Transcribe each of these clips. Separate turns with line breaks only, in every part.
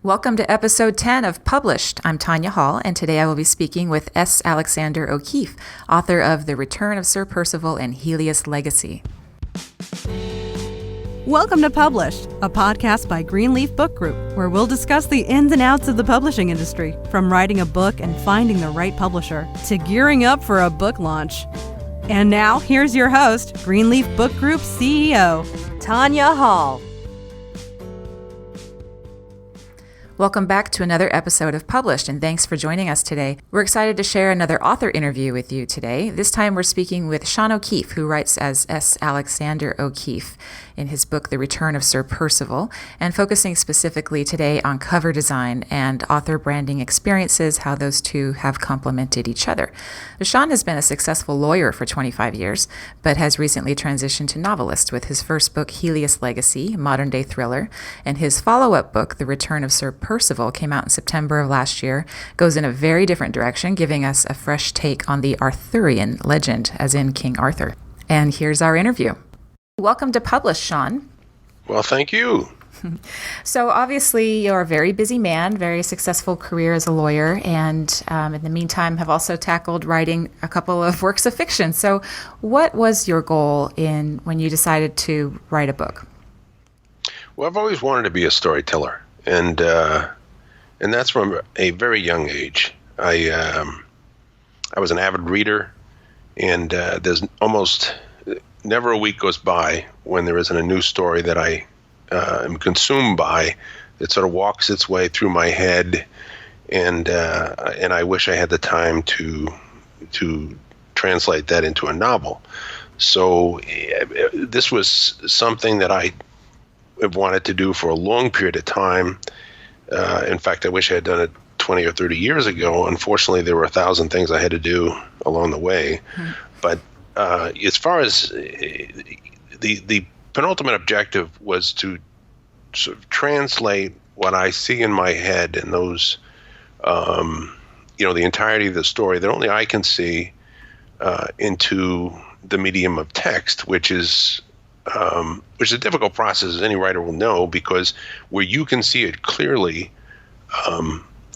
Welcome to episode 10 of Published. I'm Tanya Hall, and today I will be speaking with S. Alexander O'Keefe, author of The Return of Sir Percival and Helius Legacy.
Welcome to Published, a podcast by Greenleaf Book Group, where we'll discuss the ins and outs of the publishing industry, from writing a book and finding the right publisher, to gearing up for a book launch. And now, here's your host, Greenleaf Book Group CEO, Tanya Hall.
Welcome back to another episode of Published, and thanks for joining us today. We're excited to share another author interview with you today. This time we're speaking with Sean O'Keefe, who writes as S. Alexander O'Keefe in his book, The Return of Sir Percival, and focusing specifically today on cover design and author branding experiences, how those two have complemented each other. Sean has been a successful lawyer for 25 years, but has recently transitioned to novelist with his first book, Helius Legacy, a modern-day thriller, and his follow-up book, The Return of Sir Percival, came out in September of last year, goes in a very different direction, giving us a fresh take on the Arthurian legend, as in King Arthur. And here's our interview. Welcome to Publish, Sean.
Well, thank you.
So obviously you're a very busy man, very successful career as a lawyer, and in the meantime have also tackled writing a couple of works of fiction. So what was your goal when you decided to write a book?
Well, I've always wanted to be a storyteller, and that's from a very young age. I was an avid reader, and there's almost never a week goes by when there isn't a new story that I am consumed by that sort of walks its way through my head, and I wish I had the time to translate that into a novel. So this was something that I have wanted to do for a long period of time. In fact, I wish I had done it 20 or 30 years ago. Unfortunately, there were 1,000 things I had to do along the way. Mm-hmm. But as far as the penultimate objective was to sort of translate what I see in my head and those, the entirety of the story that only I can see into the medium of text, which is a difficult process, as any writer will know, because where you can see it clearly,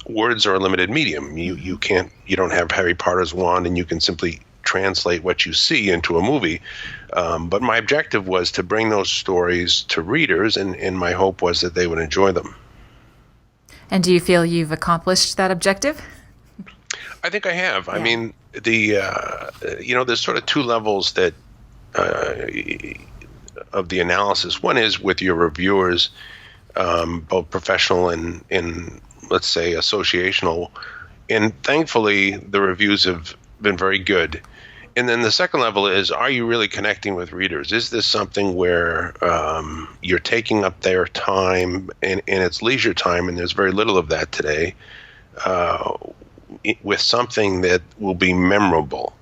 words are a limited medium. You don't have Harry Potter's wand, and you can simply translate what you see into a movie. But my objective was to bring those stories to readers, and my hope was that they would enjoy them. And do you feel you've accomplished that objective? I think I have. Yeah. I mean, there's sort of two levels that of the analysis. One is with your reviewers, both professional and let's say associational, and thankfully the reviews have been very good. And then the second level is, are you really connecting with readers? Is this something where you're taking up their time and it's leisure time, and there's very little of that today, with something that will be memorable?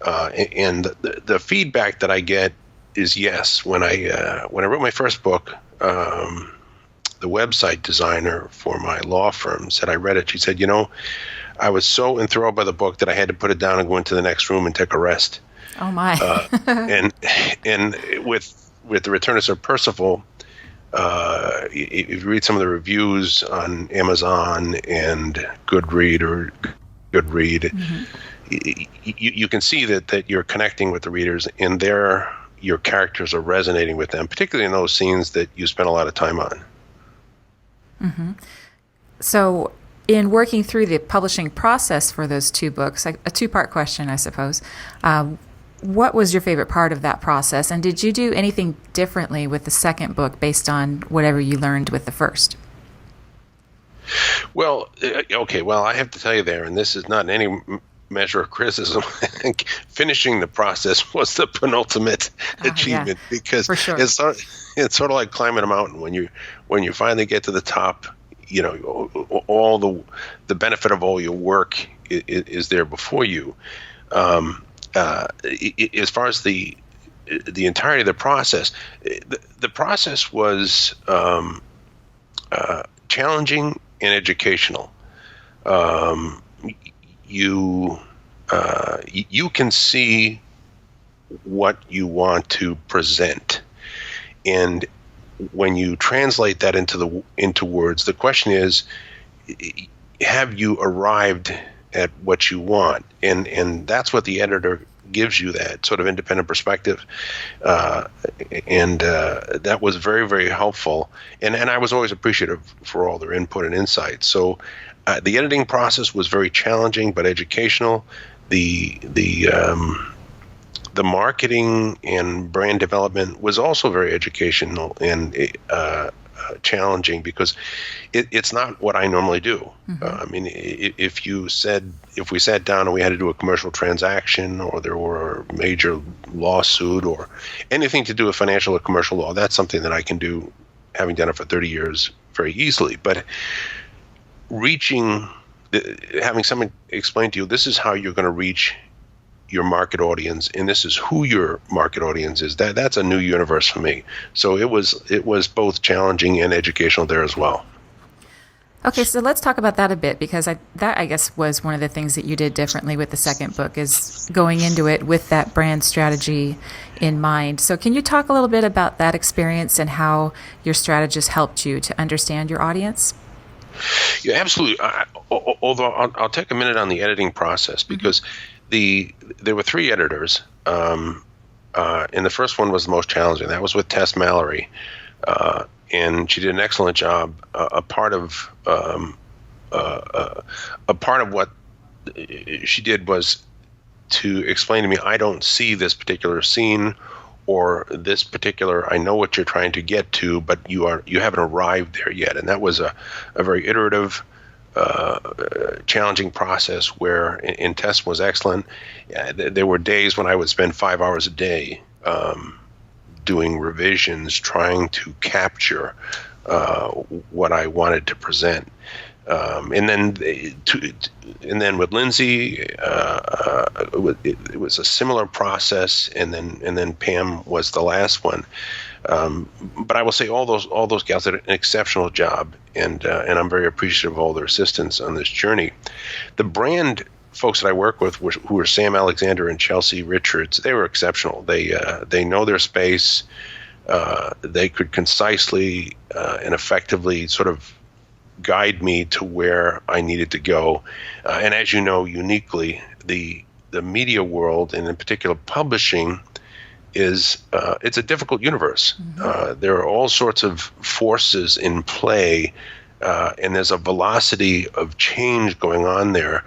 And the feedback that I get is yes. When I wrote my first book, the website designer for my law firm said, I read it. She said, I was so enthralled by the book that I had to put it down and go into the next room and take a rest.
Oh my!
And with The Return of Sir Percival, if you read some of the reviews on Amazon and Goodread, mm-hmm. you can see that you're connecting with the readers, and your characters are resonating with them, particularly in those scenes that you spend a lot of time on.
Mm-hmm. So, in working through the publishing process for those two books, a two-part question, I suppose, what was your favorite part of that process? And did you do anything differently with the second book based on whatever you learned with the first?
Well, I have to tell you there, and this is not in any measure of criticism, finishing the process was the penultimate achievement, because for sure. It's sort of like climbing a mountain. When you finally get to the top, all the benefit of all your work is there before you. As far as the entirety of the process, the process was challenging and educational. You can see what you want to present, and when you translate that into words, the question is, have you arrived at what you want? And that's what the editor gives you, that sort of independent perspective, and that was very, very helpful. And I was always appreciative for all their input and insight. So the editing process was very challenging but educational. The marketing and brand development was also very educational and challenging, because it's not what I normally do. I mean, if we sat down and we had to do a commercial transaction, or there were a major lawsuit or anything to do with financial or commercial law, that's something that I can do, having done it for 30 years, very easily. But having someone explain to you, this is how you're going to reach your market audience, and this is who your market audience is, that's a new universe for me. So it was both challenging and educational there as well.
Okay, so let's talk about that a bit, because that I guess was one of the things that you did differently with the second book, is going into it with that brand strategy in mind. So can you talk a little bit about that experience and how your strategist helped you to understand your audience?
Yeah, absolutely. Although I'll take a minute on the editing process, because there were 3 editors, and the first one was the most challenging. That was with Tess Mallory, and she did an excellent job. A part of what she did was to explain to me, I don't see this particular scene or this particular, I know what you're trying to get to, but you haven't arrived there yet. And that was a very iterative, challenging process where, and Tess was excellent. There were days when I would spend 5 hours a day doing revisions, trying to capture what I wanted to present. And then with Lindsay, it was a similar process, and then Pam was the last one. But I will say all those gals did an exceptional job, and I'm very appreciative of all their assistance on this journey. The brand folks that I work with, who were Sam Alexander and Chelsea Richards, they were exceptional. They know their space. They could concisely and effectively sort of guide me to where I needed to go. And as you know, uniquely, the media world, and in particular publishing, it's a difficult universe. There are all sorts of forces in play, and there's a velocity of change going on there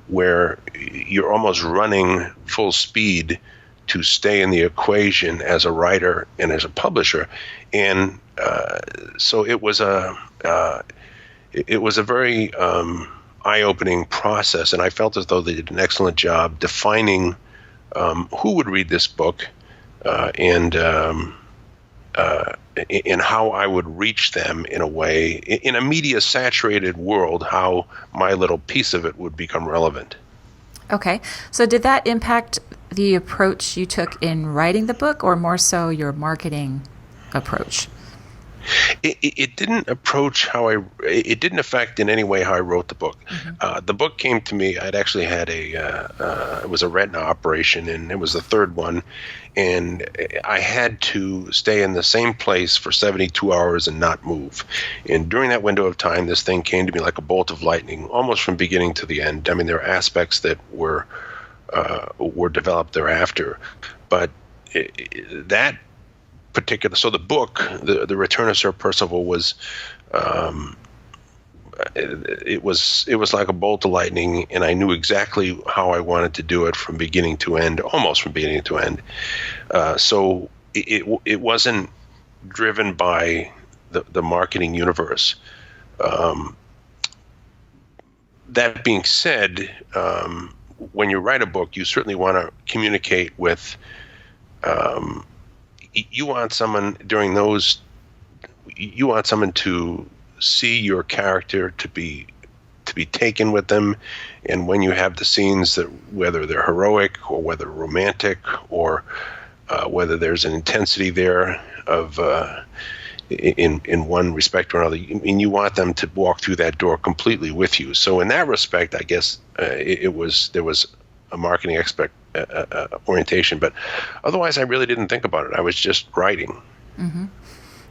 where you're almost running full speed to stay in the equation as a writer and as a publisher. And so it was a very eye-opening process, and I felt as though they did an excellent job defining who would read this book, and how I would reach them in a way, in a media-saturated world, how my little piece of it would become relevant.
Okay, so did that impact the approach you took in writing the book, or more so your marketing approach?
It didn't it didn't affect in any way how I wrote the book. The book came to me, I'd actually had it was a retina operation, and it was the third one, and I had to stay in the same place for 72 hours and not move. And during that window of time, this thing came to me like a bolt of lightning, almost from beginning to the end. I mean, there are aspects that were developed thereafter, but that particular, so the book, the Return of Sir Percival, was it was like a bolt of lightning, and I knew exactly how I wanted to do it from beginning to end, almost from beginning to end. So it wasn't driven by the marketing universe. That being said, when you write a book, you certainly want to communicate with. You want someone to see your character, to be taken with them, and when you have the scenes, that whether they're heroic or whether romantic or whether there's an intensity there of in one respect or another, I mean, you want them to walk through that door completely with you. So in that respect, I guess there was a marketing orientation, but otherwise I really didn't think about it. I was just writing.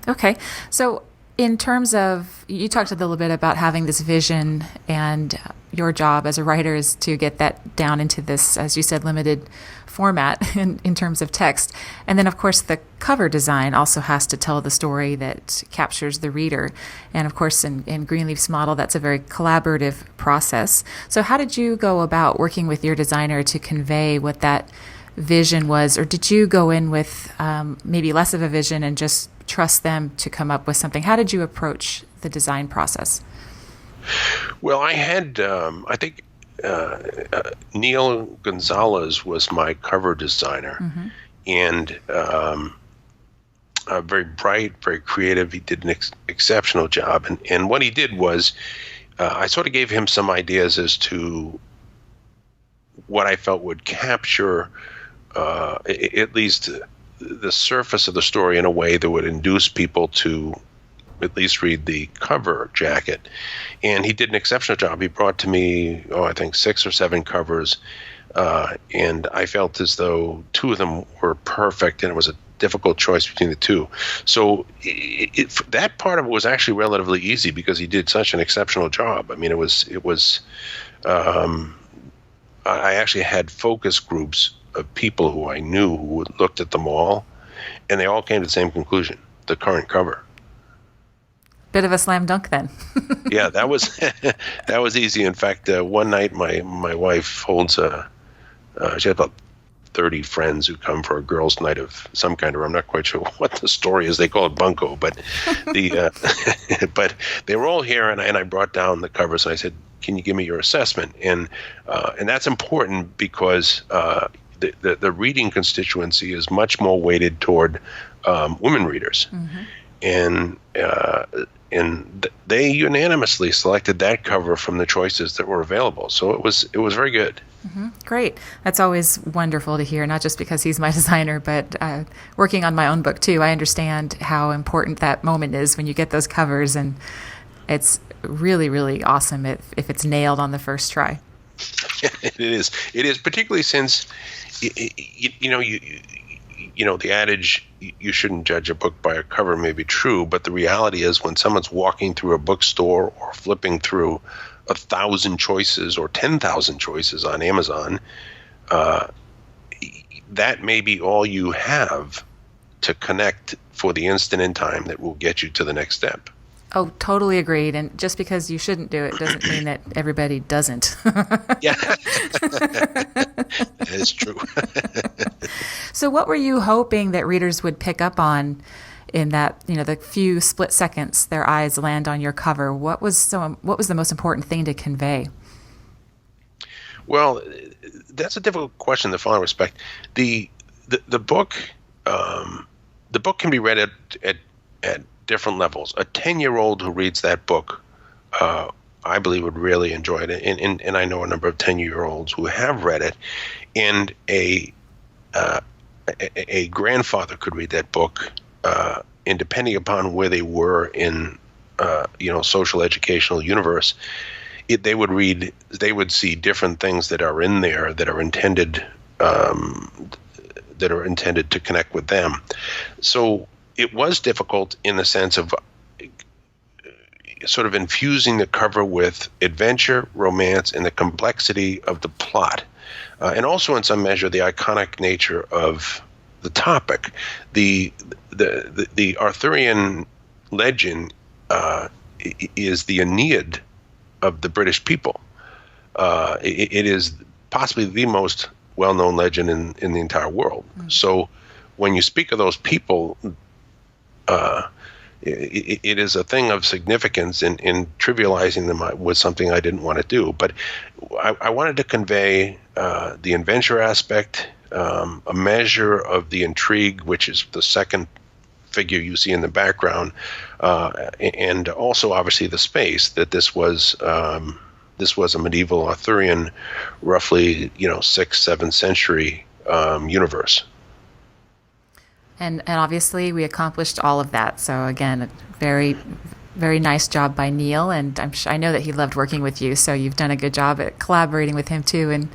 Okay. So, in terms of, you talked a little bit about having this vision, and your job as a writer is to get that down into this, as you said, limited format in terms of text. And then, of course, the cover design also has to tell the story that captures the reader. And, of course, in Greenleaf's model, that's a very collaborative process. So, how did you go about working with your designer to convey what that vision was? Or did you go in with maybe less of a vision and just trust them to come up with something? How did you approach the design process?
Well, I had, I think Neil Gonzalez was my cover designer, and very bright, very creative. He did an exceptional job. And what he did was, I sort of gave him some ideas as to what I felt would capture at least the surface of the story in a way that would induce people to at least read the cover jacket. And he did an exceptional job. He brought to me, I think 6 or 7 covers, and I felt as though 2 of them were perfect, and it was a difficult choice between the 2. So that part of it was actually relatively easy because he did such an exceptional job. I mean, it was. I actually had focus groups of people who I knew who looked at them all, and they all came to the same conclusion: the current cover.
Bit of a slam dunk then.
Yeah, that was easy. In fact, one night my wife holds she had about 30 friends who come for a girls' night of some kind, or I'm not quite sure what the story is. They call it bunco, but but they were all here, and I brought down the covers, and I said, "Can you give me your assessment?" And that's important because the reading constituency is much more weighted toward women readers, and they unanimously selected that cover from the choices that were available. So it was very good.
Great. That's always wonderful to hear, not just because he's my designer, but working on my own book too. I understand how important that moment is when you get those covers, and it's really, really awesome if it's nailed on the first try.
It is. It is, particularly since you know, the adage, you shouldn't judge a book by a cover, may be true, but the reality is when someone's walking through a bookstore or flipping through 1,000 choices or 10,000 choices on Amazon, that may be all you have to connect for the instant in time that will get you to the next step.
Oh, totally agreed. And just because you shouldn't do it doesn't mean that everybody doesn't.
Yeah, that is true.
So what were you hoping that readers would pick up on in that, the few split seconds their eyes land on your cover? What was the most important thing to convey?
Well, that's a difficult question in the following respect. The book can be read at different levels. A 10-year-old who reads that book, I believe, would really enjoy it, and I know a number of 10-year-olds who have read it. And a grandfather could read that book, and depending upon where they were in social educational universe, they would see different things that are in there that are intended to connect with them. So it was difficult in the sense of sort of infusing the cover with adventure, romance, and the complexity of the plot, and also in some measure the iconic nature of the topic. The Arthurian legend is the Aeneid of the British people. It is possibly the most well-known legend in the entire world. Mm-hmm. So when you speak of those people, it is a thing of significance, in trivializing them was something I didn't want to do. But I wanted to convey the adventure aspect, a measure of the intrigue, which is the second figure you see in the background, and also obviously the space, that this was a medieval Arthurian, roughly 6th, 7th century universe.
And obviously we accomplished all of that. So again, a very, very nice job by Neil, and I know that he loved working with you. So you've done a good job at collaborating with him too and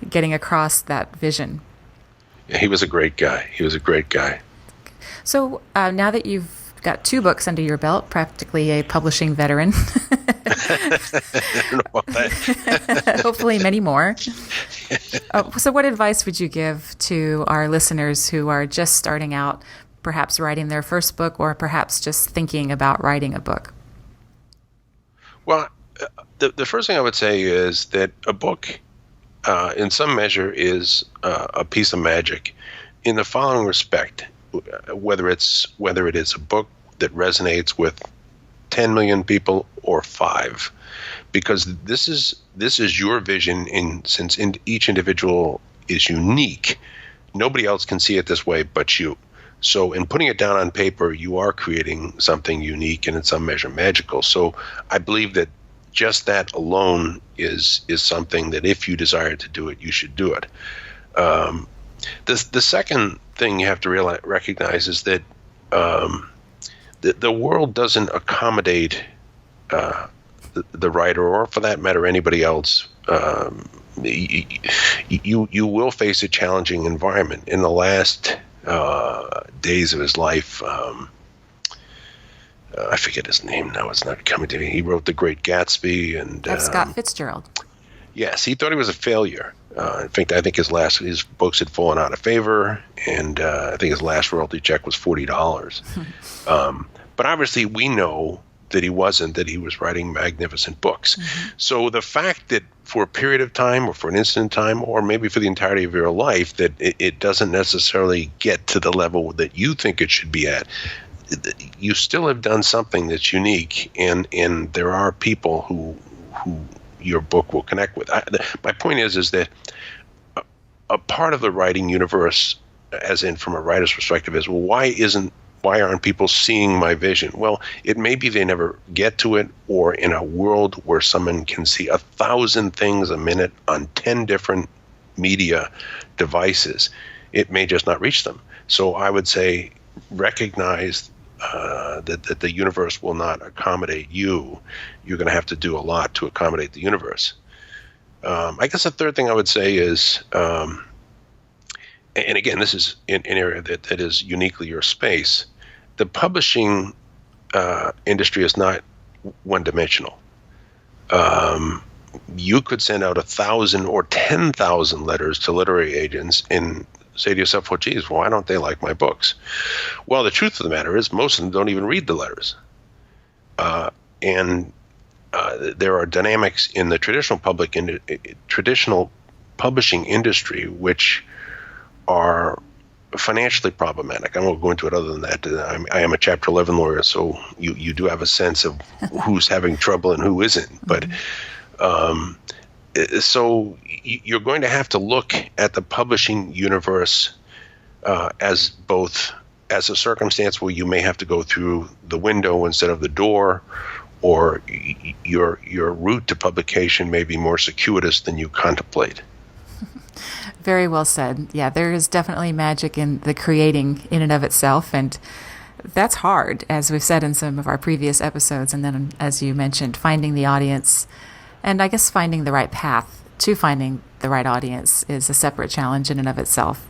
getting across that vision. Yeah,
he was a great guy. So
now that you've got 2 books under your belt, practically a publishing veteran.
I don't know about that.
Hopefully many more. So what advice would you give to our listeners who are just starting out, perhaps writing their first book or perhaps just thinking about writing a book?
Well, the first thing I would say is that a book, in some measure, is a piece of magic in the following respect. Whether it is a book that resonates with 10 million people or 5, because this is your vision, since each individual is unique, nobody else can see it this way but you. So in putting it down on paper, you are creating something unique and in some measure magical. So I believe that just that alone is something that if you desire to do it, you should do it. The second thing you have to recognize is that the world doesn't accommodate the writer, or for that matter anybody else. You will face a challenging environment. In the last days of his life, I forget his name now. It's not coming to me. He wrote The Great Gatsby, and
that's Scott Fitzgerald.
Yes, he thought he was a failure. In fact, I think his books had fallen out of favor, and I think his last royalty check was $40. But obviously, we know that he wasn't, that he was writing magnificent books. Mm-hmm. So the fact that for a period of time, or for an instant in time, or maybe for the entirety of your life, that it doesn't necessarily get to the level that you think it should be at, you still have done something that's unique, and there are people who your book will connect with. My point is that a part of the writing universe, as in from a writer's perspective, is, well, why aren't people seeing my vision? Well, it may be they never get to it, or in a world where someone can see 1,000 things a minute on 10 different media devices, it may just not reach them. So I would say recognize that the universe will not accommodate you. You're going to have to do a lot to accommodate the universe. I guess the third thing I would say is, and again, this is an area that is uniquely your space, the publishing industry is not one-dimensional. You could send out 1,000 or 10,000 letters to literary agents and say to yourself, well, geez, why don't they like my books? Well, the truth of the matter is most of them don't even read the letters. And there are dynamics in the traditional publishing industry which are financially problematic. I won't go into it other than that. I am a Chapter 11 lawyer, so you do have a sense of who's having trouble and who isn't. But so you're going to have to look at the publishing universe as a circumstance where you may have to go through the window instead of the door, or your route to publication may be more circuitous than you contemplate.
Very well said. Yeah, there is definitely magic in the creating in and of itself, and that's hard, as we've said in some of our previous episodes. And then, as you mentioned, finding the audience, and I guess finding the right path to finding the right audience is a separate challenge in and of itself.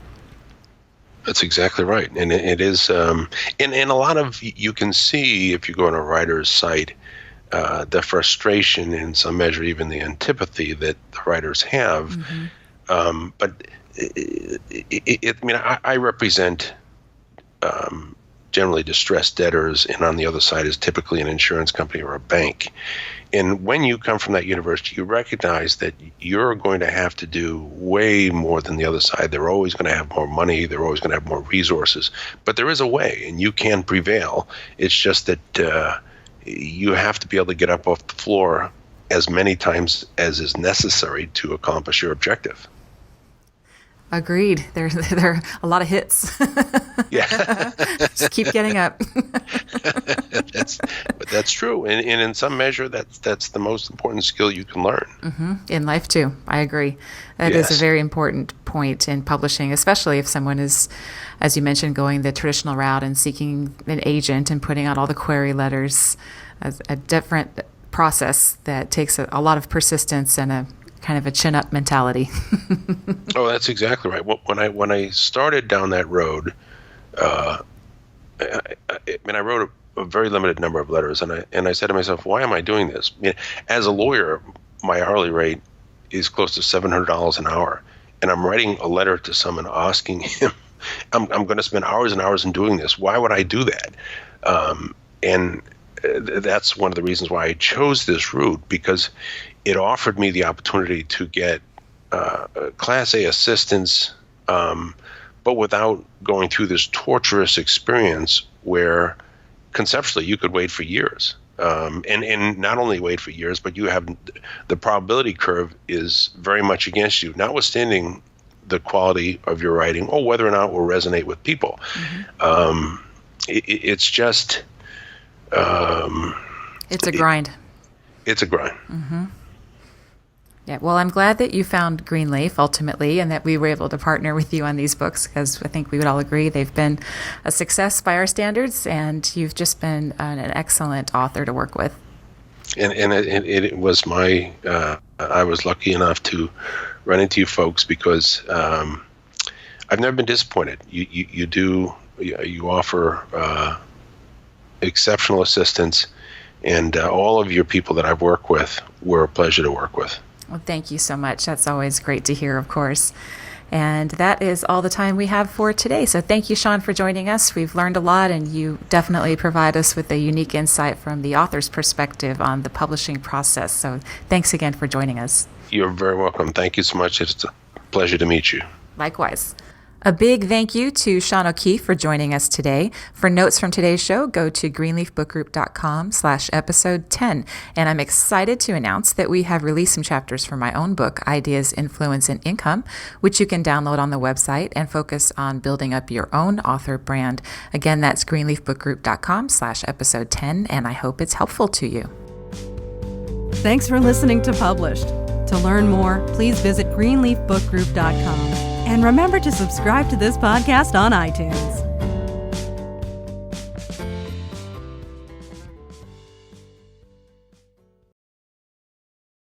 That's exactly right. And it is, and a lot of, you can see if you go on a writer's site, the frustration, in some measure, even the antipathy that the writers have. Mm-hmm. But I represent generally distressed debtors, and on the other side is typically an insurance company or a bank. And when you come from that universe, you recognize that you're going to have to do way more than the other side. They're always going to have more money. They're always going to have more resources. But there is a way, and you can prevail. It's just that you have to be able to get up off the floor as many times as is necessary to accomplish your objective.
Agreed. There are a lot of hits.
Yeah.
Just keep getting up.
That's true. And in some measure, that's the most important skill you can learn.
Mm-hmm. In life, too. I agree. That is a very important point in publishing, especially if someone is, as you mentioned, going the traditional route and seeking an agent and putting out all the query letters. A different process that takes a lot of persistence and a kind of a chin-up mentality.
Oh, that's exactly right. When I started down that road, I wrote a very limited number of letters, and I said to myself, why am I doing this? I mean, as a lawyer, my hourly rate is close to $700 an hour, and I'm writing a letter to someone asking him, I'm going to spend hours and hours in doing this. Why would I do that? And that's one of the reasons why I chose this route, because it offered me the opportunity to get Class A assistance, but without going through this torturous experience where conceptually you could wait for years. And not only wait for years, but you have the probability curve is very much against you, notwithstanding the quality of your writing or whether or not it will resonate with people. It's just...
it's a grind.
It's a grind.
Yeah, well, I'm glad that you found Greenleaf ultimately and that we were able to partner with you on these books, because I think we would all agree they've been a success by our standards, and you've just been an excellent author to work with.
And it was my, I was lucky enough to run into you folks because I've never been disappointed. You offer exceptional assistance, and all of your people that I've worked with were a pleasure to work with.
Well, thank you so much. That's always great to hear, of course. And that is all the time we have for today. So thank you, Sean, for joining us. We've learned a lot, and you definitely provide us with a unique insight from the author's perspective on the publishing process. So thanks again for joining us.
You're very welcome. Thank you so much. It's a pleasure to meet you.
Likewise. A big thank you to Sean O'Keefe for joining us today. For notes from today's show, go to greenleafbookgroup.com/episode 10. And I'm excited to announce that we have released some chapters for my own book, Ideas, Influence, and Income, which you can download on the website and focus on building up your own author brand. Again, that's greenleafbookgroup.com/episode 10, and I hope it's helpful to you.
Thanks for listening to Published. To learn more, please visit greenleafbookgroup.com. And remember to subscribe to this podcast on iTunes.